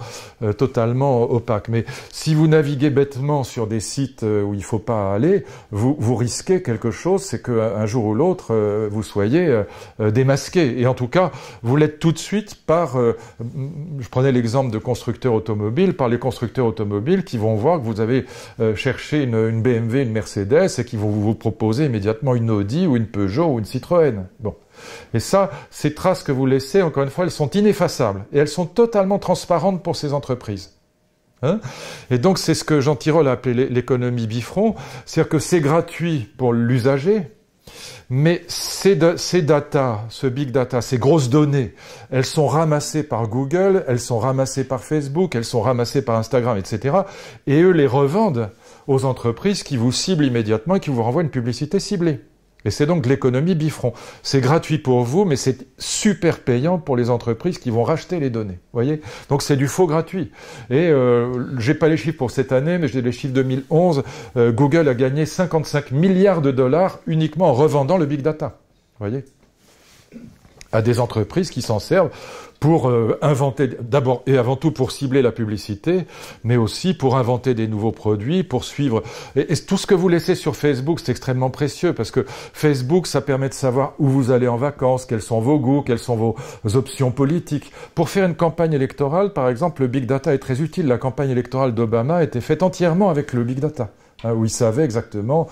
totalement opaque. Mais si vous naviguez bêtement sur des sites où il faut pas aller, vous risquez quelque chose, c'est qu'un jour ou l'autre, vous soyez démasqué. Et en tout cas, vous l'êtes tout de suite par, je prenais l'exemple de constructeurs automobiles, par les constructeurs automobiles qui vont voir que vous avez cherché une BMW, une Mercedes, et qui vont vous proposer immédiatement une Audi ou une Peugeot ou une Citroën. Bon. Et ça, ces traces que vous laissez, encore une fois, elles sont ineffaçables. Et elles sont totalement transparentes pour ces entreprises. Et donc c'est ce que Jean Tirole a appelé l'économie bifront, c'est-à-dire que c'est gratuit pour l'usager, mais ces data, ce big data, ces grosses données, elles sont ramassées par Google, elles sont ramassées par Facebook, elles sont ramassées par Instagram, etc. Et eux les revendent aux entreprises qui vous ciblent immédiatement et qui vous renvoient une publicité ciblée. Et c'est donc l'économie bifront. C'est gratuit pour vous, mais c'est super payant pour les entreprises qui vont racheter les données. Voyez? Donc c'est du faux gratuit. Et j'ai pas les chiffres pour cette année, mais j'ai les chiffres 2011. Google a gagné 55 milliards de dollars uniquement en revendant le big data. Voyez? À des entreprises qui s'en servent pour inventer, d'abord et avant tout pour cibler la publicité, mais aussi pour inventer des nouveaux produits, pour suivre. Et tout ce que vous laissez sur Facebook, c'est extrêmement précieux, parce que Facebook, ça permet de savoir où vous allez en vacances, quels sont vos goûts, quelles sont vos options politiques. Pour faire une campagne électorale, par exemple, le big data est très utile. La campagne électorale d'Obama était faite entièrement avec le big data, où il savait exactement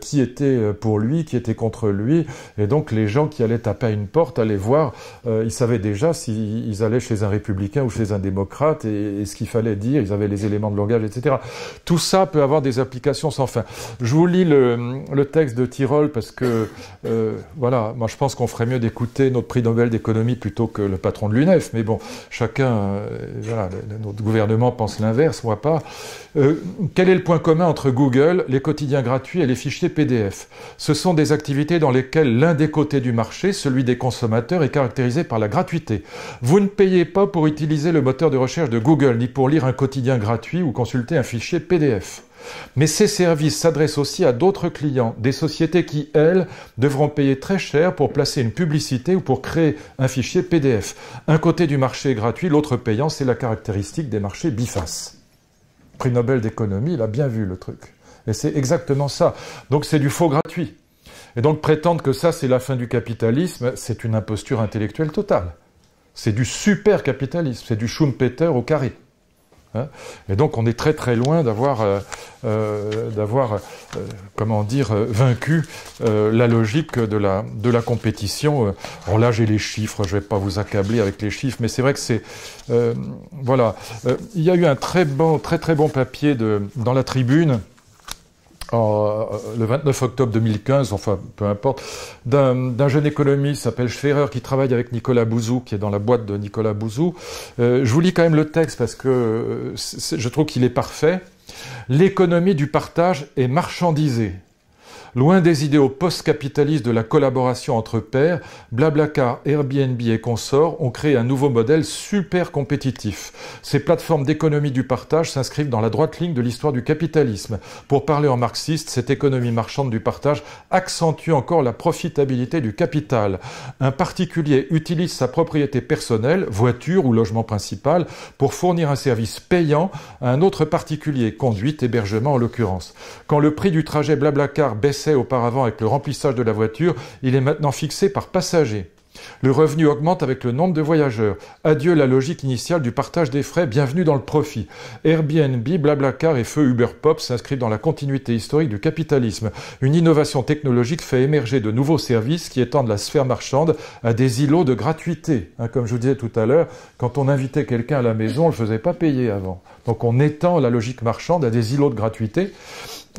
qui était pour lui, qui était contre lui, et donc les gens qui allaient taper à une porte allaient voir, ils savaient déjà s'ils allaient chez un républicain ou chez un démocrate, et ce qu'il fallait dire, ils avaient les éléments de langage, etc. Tout ça peut avoir des applications sans fin. Je vous lis le texte de Tirole, parce que, voilà, moi je pense qu'on ferait mieux d'écouter notre prix Nobel d'économie plutôt que le patron de l'UNEF, mais bon, chacun, voilà, notre gouvernement pense l'inverse, moi pas. Quel est le point commun entre Google, les quotidiens gratuits et les fichiers PDF? Ce sont des activités dans lesquelles l'un des côtés du marché, celui des consommateurs, est caractérisé par la gratuité. Vous ne payez pas pour utiliser le moteur de recherche de Google, ni pour lire un quotidien gratuit ou consulter un fichier PDF. Mais ces services s'adressent aussi à d'autres clients, des sociétés qui, elles, devront payer très cher pour placer une publicité ou pour créer un fichier PDF. Un côté du marché est gratuit, l'autre payant, c'est la caractéristique des marchés bifaces. Prix Nobel d'économie, il a bien vu le truc. Et c'est exactement ça. Donc c'est du faux gratuit. Et donc prétendre que ça, c'est la fin du capitalisme, c'est une imposture intellectuelle totale. C'est du super capitalisme, c'est du Schumpeter au carré. Hein, et donc on est très très loin d'avoir vaincu la logique de la compétition. Alors là j'ai les chiffres, je vais pas vous accabler avec les chiffres, mais c'est vrai que c'est voilà. Il y a eu un très bon papier dans la Tribune. Le 29 octobre 2015, enfin peu importe, d'un jeune économiste qui s'appelle Schwerer, qui travaille avec Nicolas Bouzou, qui est dans la boîte de Nicolas Bouzou. Je vous lis quand même le texte parce que je trouve qu'il est parfait. L'économie du partage est marchandisée. Loin des idéaux post-capitalistes de la collaboration entre pairs, Blablacar, Airbnb et consorts ont créé un nouveau modèle super compétitif. Ces plateformes d'économie du partage s'inscrivent dans la droite ligne de l'histoire du capitalisme. Pour parler en marxiste, cette économie marchande du partage accentue encore la profitabilité du capital. Un particulier utilise sa propriété personnelle, voiture ou logement principal, pour fournir un service payant à un autre particulier, conduite, hébergement en l'occurrence. Quand le prix du trajet Blablacar baisse auparavant avec le remplissage de la voiture, il est maintenant fixé par passager. Le revenu augmente avec le nombre de voyageurs. Adieu la logique initiale du partage des frais, bienvenue dans le profit. Airbnb, Blablacar et feu Uber Pop s'inscrivent dans la continuité historique du capitalisme. Une innovation technologique fait émerger de nouveaux services qui étendent la sphère marchande à des îlots de gratuité. Comme je vous disais tout à l'heure, quand on invitait quelqu'un à la maison, on ne le faisait pas payer avant. Donc on étend la logique marchande à des îlots de gratuité.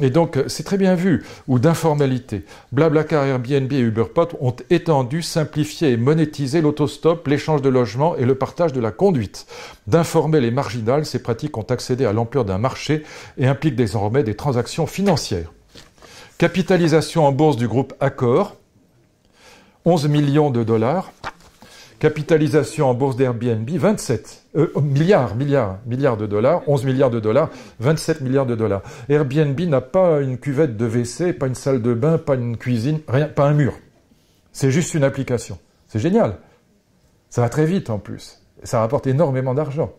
Et donc, c'est très bien vu, ou d'informalité. Blablacar, Airbnb et Uberpop ont étendu, simplifié et monétisé l'autostop, l'échange de logements et le partage de la conduite. D'informer les marginales, ces pratiques ont accédé à l'ampleur d'un marché et impliquent désormais des transactions financières. Capitalisation en bourse du groupe Accor, 11 millions de dollars. Capitalisation en bourse d'Airbnb, 27 milliards de dollars, 11 milliards de dollars, 27 milliards de dollars. Airbnb n'a pas une cuvette de WC, pas une salle de bain, pas une cuisine, rien, pas un mur. C'est juste une application. C'est génial. Ça va très vite en plus. Ça rapporte énormément d'argent.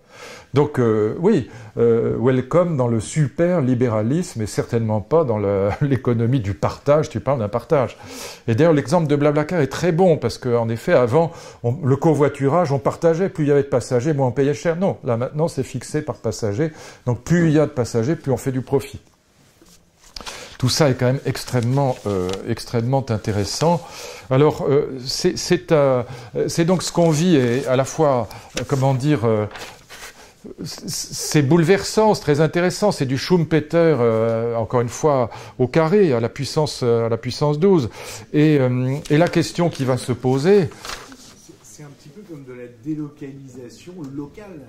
Donc welcome dans le super libéralisme et certainement pas dans l'économie du partage. Tu parles d'un partage. Et d'ailleurs l'exemple de Blablacar est très bon parce qu'en effet avant le covoiturage on partageait, plus il y avait de passagers, moins on payait cher. Non, là maintenant c'est fixé par passager. Donc plus il y a de passagers, plus on fait du profit. Tout ça est quand même extrêmement intéressant. Alors, c'est donc ce qu'on vit et à la fois, c'est bouleversant, c'est très intéressant. C'est du Schumpeter, encore une fois, au carré, à la puissance 12. Et la question qui va se poser... C'est un petit peu comme de la délocalisation locale.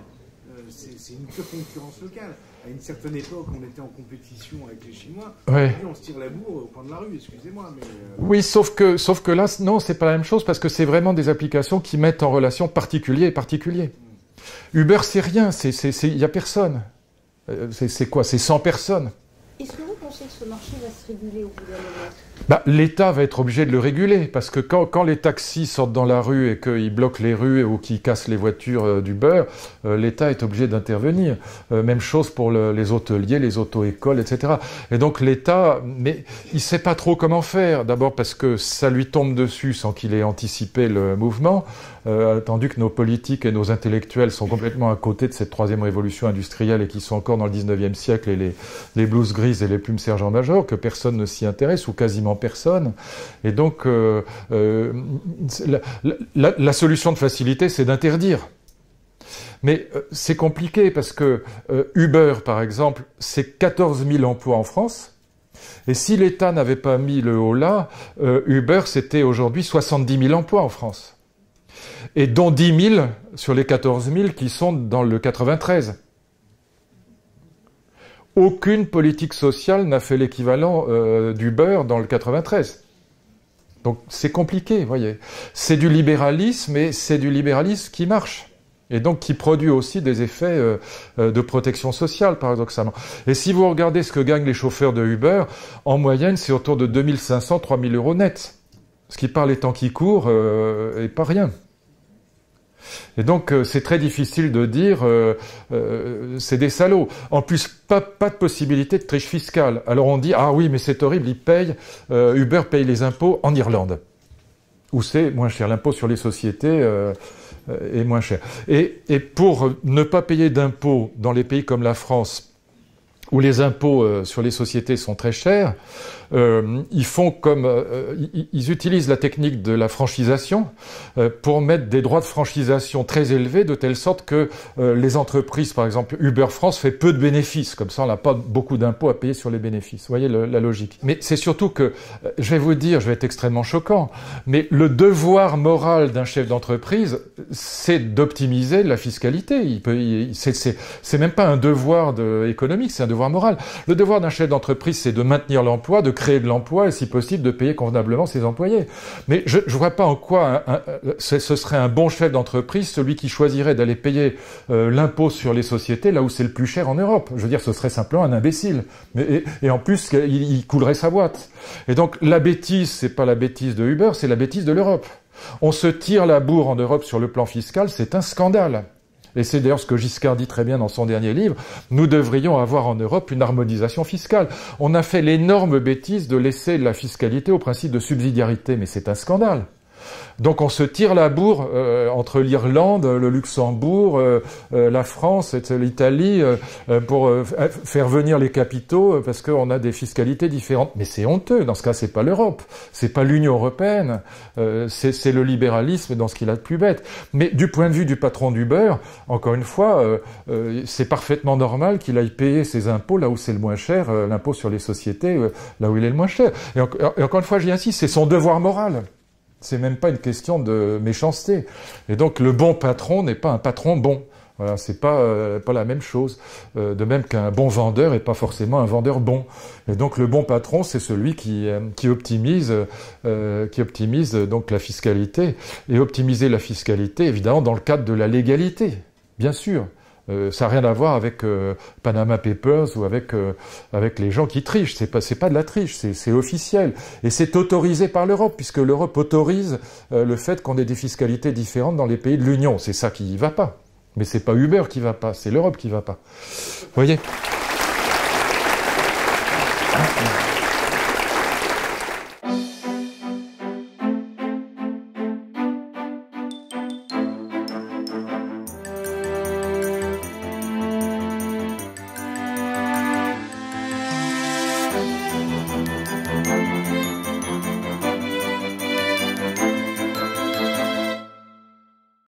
C'est une pure concurrence locale. À une certaine époque, on était en compétition avec les Chinois. Ouais. On se tire la bourre au coin de la rue, excusez-moi. Mais Oui, sauf que là, non, c'est pas la même chose parce que c'est vraiment des applications qui mettent en relation particulier et particulier. Uber, c'est rien, il y a personne. C'est quoi? C'est 100 personnes. Est-ce que vous pensez que ce marché va se réguler au bout d'un moment? L'État va être obligé de le réguler, parce que quand les taxis sortent dans la rue et qu'ils bloquent les rues ou qu'ils cassent les voitures d'Uber, l'État est obligé d'intervenir. Même chose pour les hôteliers, les auto-écoles, etc. Et donc l'État, mais il sait pas trop comment faire. D'abord parce que ça lui tombe dessus sans qu'il ait anticipé le mouvement, attendu que nos politiques et nos intellectuels sont complètement à côté de cette troisième révolution industrielle et qui sont encore dans le 19e siècle et les blouses grises et les plumes sergent-major, que personne ne s'y intéresse ou quasiment personne. Et donc, la solution de facilité, c'est d'interdire. Mais c'est compliqué parce que Uber, par exemple, c'est 14 000 emplois en France. Et si l'État n'avait pas mis le haut là, Uber, c'était aujourd'hui 70 000 emplois en France. Et dont 10 000 sur les 14 000 qui sont dans le 93. Aucune politique sociale n'a fait l'équivalent d'Uber dans le 93. Donc c'est compliqué, vous voyez. C'est du libéralisme, et c'est du libéralisme qui marche. et donc qui produit aussi des effets de protection sociale, paradoxalement. Et si vous regardez ce que gagnent les chauffeurs de Uber, en moyenne, c'est autour de 2500, 3000 euros net. Ce qui, par les temps qui courent, est pas rien. Et donc, c'est très difficile de dire c'est des salauds. En plus, pas de possibilité de triche fiscale. Alors on dit, ah oui, mais c'est horrible, Uber paye les impôts en Irlande, où c'est moins cher. L'impôt sur les sociétés est moins cher. Et pour ne pas payer d'impôts dans les pays comme la France, où les impôts sur les sociétés sont très chers, ils font comme ils utilisent la technique de la franchisation pour mettre des droits de franchisation très élevés, de telle sorte que les entreprises, par exemple Uber France, fait peu de bénéfices. Comme ça, on n'a pas beaucoup d'impôts à payer sur les bénéfices. Vous voyez la logique. Mais c'est surtout que, je vais vous dire, je vais être extrêmement choquant, mais le devoir moral d'un chef d'entreprise, c'est d'optimiser la fiscalité. C'est même pas un devoir économique, c'est un devoir moral. Le devoir d'un chef d'entreprise, c'est de maintenir l'emploi, de créer de l'emploi et, si possible, de payer convenablement ses employés. Mais je vois pas en quoi ce serait un bon chef d'entreprise, celui qui choisirait d'aller payer l'impôt sur les sociétés là où c'est le plus cher en Europe. Je veux dire, ce serait simplement un imbécile. Et en plus, il coulerait sa boîte. Et donc, la bêtise, c'est pas la bêtise de Uber, c'est la bêtise de l'Europe. On se tire la bourre en Europe sur le plan fiscal, c'est un scandale. Et c'est d'ailleurs ce que Giscard dit très bien dans son dernier livre, nous devrions avoir en Europe une harmonisation fiscale. On a fait l'énorme bêtise de laisser la fiscalité au principe de subsidiarité, mais c'est un scandale. Donc on se tire la bourre entre l'Irlande, le Luxembourg, la France, l'Italie, pour faire venir les capitaux parce qu'on a des fiscalités différentes. Mais c'est honteux. Dans ce cas, c'est pas l'Europe, c'est pas l'Union européenne, c'est le libéralisme dans ce qu'il a de plus bête. Mais du point de vue du patron d'Uber, encore une fois, c'est parfaitement normal qu'il aille payer ses impôts là où c'est le moins cher, l'impôt sur les sociétés là où il est le moins cher. Et encore une fois, j'y insiste, c'est son devoir moral. C'est même pas une question de méchanceté. Et donc le bon patron n'est pas un patron bon. Voilà, c'est pas la même chose. De même qu'un bon vendeur est pas forcément un vendeur bon. Et donc le bon patron, c'est celui qui optimise donc la fiscalité. Et optimiser la fiscalité, évidemment, dans le cadre de la légalité, bien sûr. Ça n'a rien à voir avec Panama Papers ou avec les gens qui trichent. C'est pas de la triche, c'est officiel. Et c'est autorisé par l'Europe, puisque l'Europe autorise le fait qu'on ait des fiscalités différentes dans les pays de l'Union. C'est ça qui y va pas. Mais c'est pas Uber qui va pas, c'est l'Europe qui va pas. Vous voyez ?